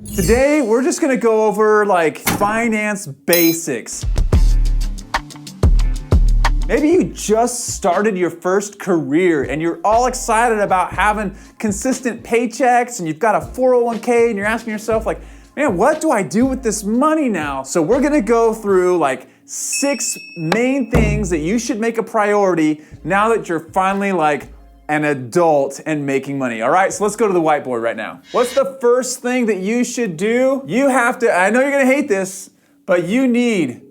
Today, we're just gonna go over like finance basics. Maybe you just started your first career and you're all excited about having consistent paychecks and you've got a 401k and you're asking yourself like, man, what do I do with this money now? So we're gonna go through like 6 main things that you should make a priority now that you're finally like an adult and making money. All right, so let's go to the whiteboard right now. What's the first thing that you should do? You have to, I know you're gonna hate this, but you need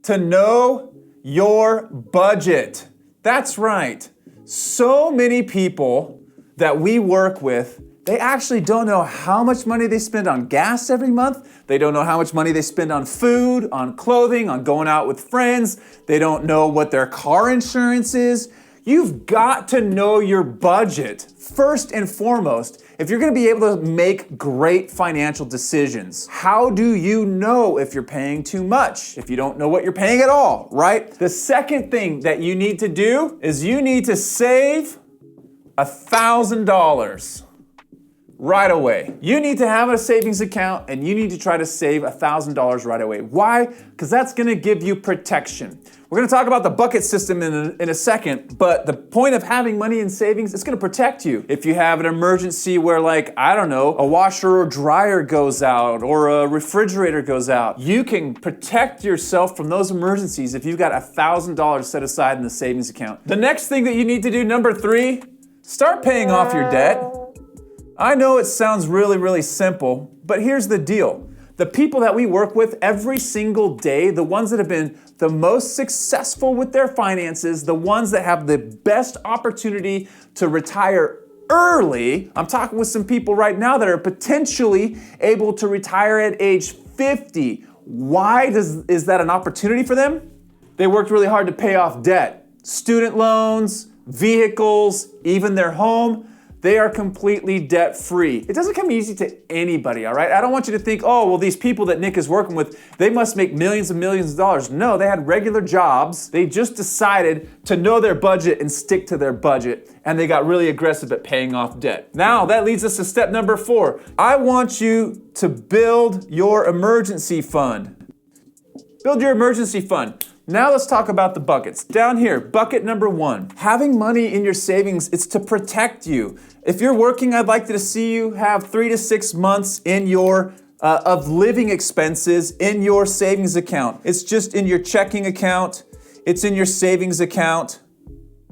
to know your budget. That's right. So many people that we work with, they actually don't know how much money they spend on gas every month. They don't know how much money they spend on food, on clothing, on going out with friends. They don't know what their car insurance is. You've got to know your budget first and foremost if you're gonna be able to make great financial decisions. How do you know if you're paying too much? If you don't know what you're paying at all, right? The second thing that you need to do is you need to save $1,000 right away. You need to have a savings account and you need to try to save $1,000 right away. Why? Because that's gonna give you protection. We're gonna talk about the bucket system in a second, but the point of having money in savings, it's gonna protect you. If you have an emergency where like, I don't know, a washer or dryer goes out or a refrigerator goes out, you can protect yourself from those emergencies if you've got $1,000 set aside in the savings account. The next thing that you need to do, number 3, start paying off your debt. I know it sounds really, really simple, but here's the deal. The people that we work with every single day, the ones that have been the most successful with their finances, the ones that have the best opportunity to retire early, I'm talking with some people right now that are potentially able to retire at age 50. Why is that an opportunity for them? They worked really hard to pay off debt, student loans, vehicles, even their home. They are completely debt-free. It doesn't come easy to anybody, all right? I don't want you to think, oh, well, these people that Nick is working with, they must make millions and millions of dollars. No, they had regular jobs. They just decided to know their budget and stick to their budget, and they got really aggressive at paying off debt. Now, that leads us to step number 4. I want you to build your emergency fund. Build your emergency fund. Now let's talk about the buckets. Down here, bucket number 1. Having money in your savings, it's to protect you. If you're working, I'd like to see you have 3 to 6 months in your of living expenses in your savings account. It's just in your checking account. It's in your savings account,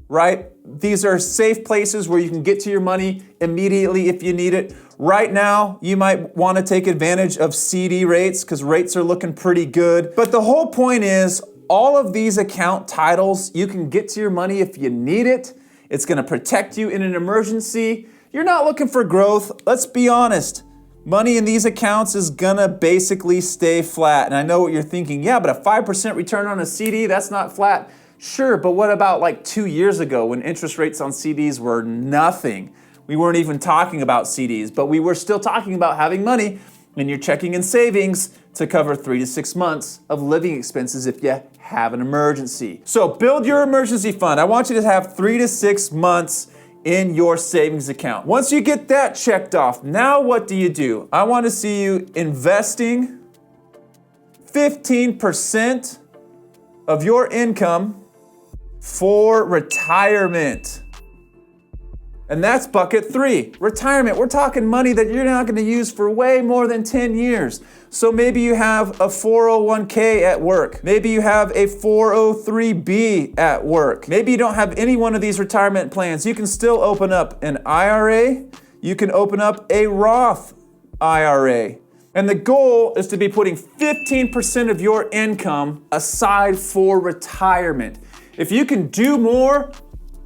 right? These are safe places where you can get to your money immediately if you need it. Right now, you might want to take advantage of CD rates because rates are looking pretty good. But the whole point is, all of these account titles, you can get to your money if you need it. It's gonna protect you in an emergency. You're not looking for growth. Let's be honest. Money in these accounts is gonna basically stay flat. And I know what you're thinking, yeah, but a 5% return on a CD, that's not flat. Sure, but what about like 2 years ago when interest rates on CDs were nothing? We weren't even talking about CDs, but we were still talking about having money in your checking and savings to cover 3 to 6 months of living expenses if you have an emergency. So build your emergency fund. I want you to have 3 to 6 months in your savings account. Once you get that checked off, now what do? I want to see you investing 15% of your income for retirement. And that's bucket 3, retirement. We're talking money that you're not gonna use for way more than 10 years. So maybe you have a 401k at work. Maybe you have a 403b at work. Maybe you don't have any one of these retirement plans. You can still open up an IRA. You can open up a Roth IRA. And the goal is to be putting 15% of your income aside for retirement. If you can do more,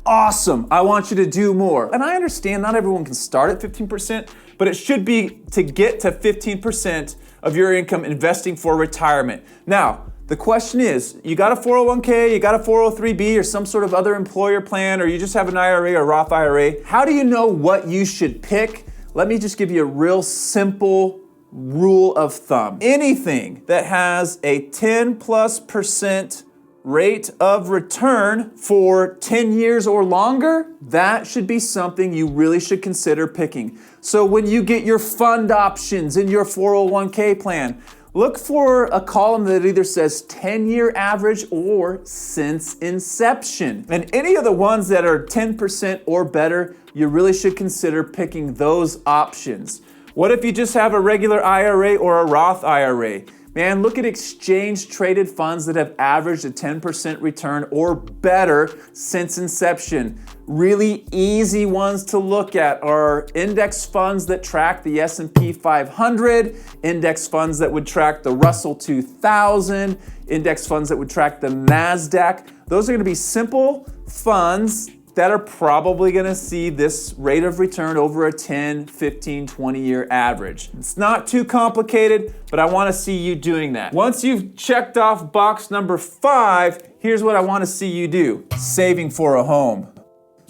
awesome, I want you to do more. And I understand not everyone can start at 15%, but it should be to get to 15% of your income investing for retirement. Now, the question is, you got a 401k, you got a 403b or some sort of other employer plan, or you just have an IRA or Roth IRA. How do you know what you should pick? Let me just give you a real simple rule of thumb. Anything that has a 10+% rate of return for 10 years or longer, that should be something you really should consider picking. So when you get your fund options in your 401k plan, look for a column that either says 10-year average or since inception. And any of the ones that are 10% or better, you really should consider picking those options. What if you just have a regular IRA or a Roth IRA? Man, look at exchange-traded funds that have averaged a 10% return or better since inception. Really easy ones to look at are index funds that track the S&P 500, index funds that would track the Russell 2000, index funds that would track the NASDAQ. Those are going to be simple funds that are probably going to see this rate of return over a 10, 15, 20-year average. It's not too complicated, but I want to see you doing that. Once you've checked off box number 5, here's what I want to see you do: saving for a home.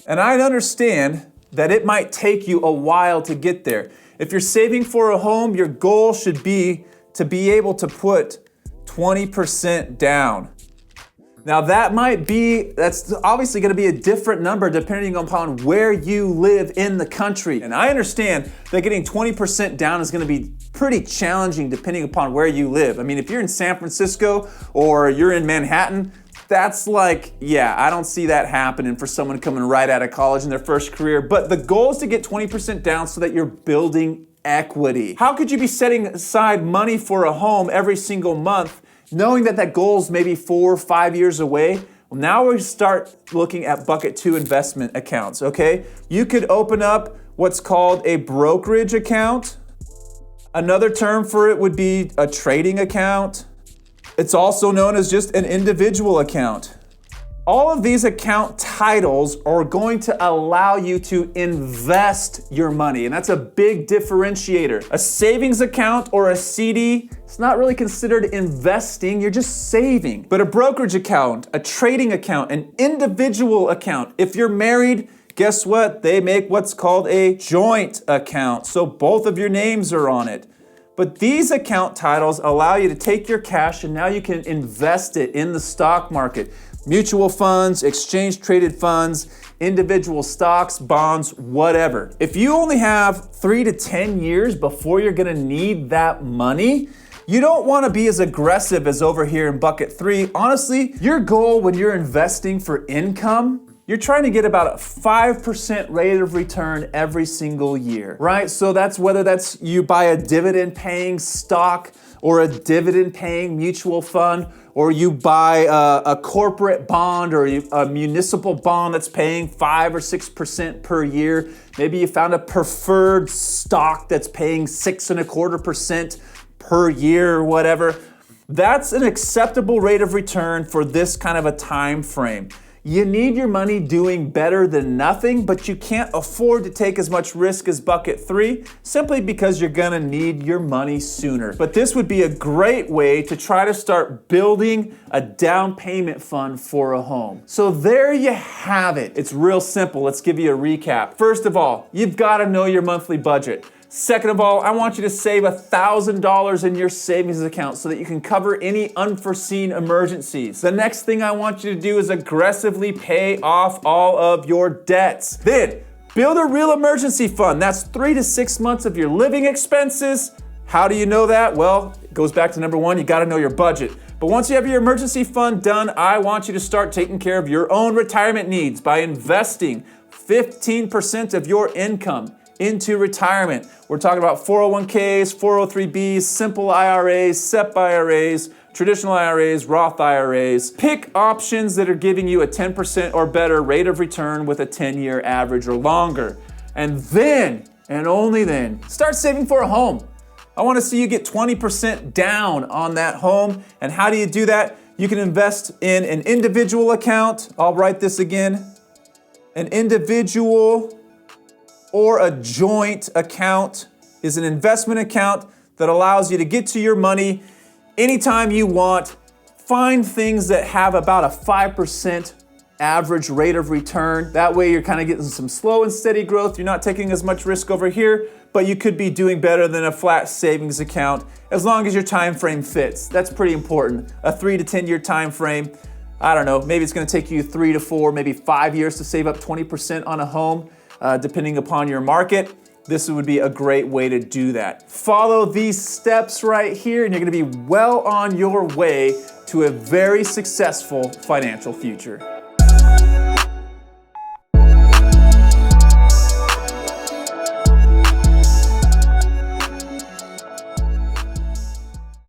And I understand that it might take you a while to get there. If you're saving for a home, your goal should be to be able to put 20% down. Now that's obviously going to be a different number depending upon where you live in the country. And I understand that getting 20% down is going to be pretty challenging depending upon where you live. I mean, if you're in San Francisco or you're in Manhattan, that's like, yeah, I don't see that happening for someone coming right out of college in their first career. But the goal is to get 20% down so that you're building equity. How could you be setting aside money for a home every single month knowing that that goal is maybe 4 or 5 years away? Well, now we start looking at bucket 2 investment accounts, okay? You could open up what's called a brokerage account. Another term for it would be a trading account. It's also known as just an individual account. All of these account titles are going to allow you to invest your money, and that's a big differentiator. A savings account or a CD, it's not really considered investing, you're just saving. But a brokerage account, a trading account, an individual account, if you're married, guess what? They make what's called a joint account, so both of your names are on it. But these account titles allow you to take your cash and now you can invest it in the stock market. Mutual funds, exchange traded funds, individual stocks, bonds, whatever. If you only have 3 to 10 years before you're gonna need that money, you don't wanna be as aggressive as over here in bucket 3. Honestly, your goal when you're investing for income, you're trying to get about a 5% rate of return every single year, right? So that's whether that's you buy a dividend paying stock or a dividend paying mutual fund, or you buy a corporate bond or a municipal bond that's paying 5 or 6% per year. Maybe you found a preferred stock that's paying 6.25% per year or whatever. That's an acceptable rate of return for this kind of a time frame. You need your money doing better than nothing, but you can't afford to take as much risk as bucket 3 simply because you're gonna need your money sooner. But this would be a great way to try to start building a down payment fund for a home. So there you have it. It's real simple. Let's give you a recap. First of all, you've gotta know your monthly budget. Second of all, I want you to save $1,000 in your savings account so that you can cover any unforeseen emergencies. The next thing I want you to do is aggressively pay off all of your debts. Then, build a real emergency fund. That's 3 to 6 months of your living expenses. How do you know that? Well, it goes back to number 1, you gotta know your budget. But once you have your emergency fund done, I want you to start taking care of your own retirement needs by investing 15% of your income into retirement. We're talking about 401ks, 403bs, simple IRAs, SEP IRAs, traditional IRAs, Roth IRAs. Pick options that are giving you a 10% or better rate of return with a 10-year average or longer. And then, and only then, start saving for a home. I want to see you get 20% down on that home. And how do you do that? You can invest in an individual account. I'll write this again. An individual or a joint account is an investment account that allows you to get to your money anytime you want. Find things that have about a 5% average rate of return. That way you're kind of getting some slow and steady growth. You're not taking as much risk over here, but you could be doing better than a flat savings account as long as your time frame fits. That's pretty important. A 3 to 10 year time frame. I don't know, maybe it's gonna take you 3 to 4, maybe 5 years to save up 20% on a home, depending upon your market. This would be a great way to do that. Follow these steps right here and you're gonna be well on your way to a very successful financial future.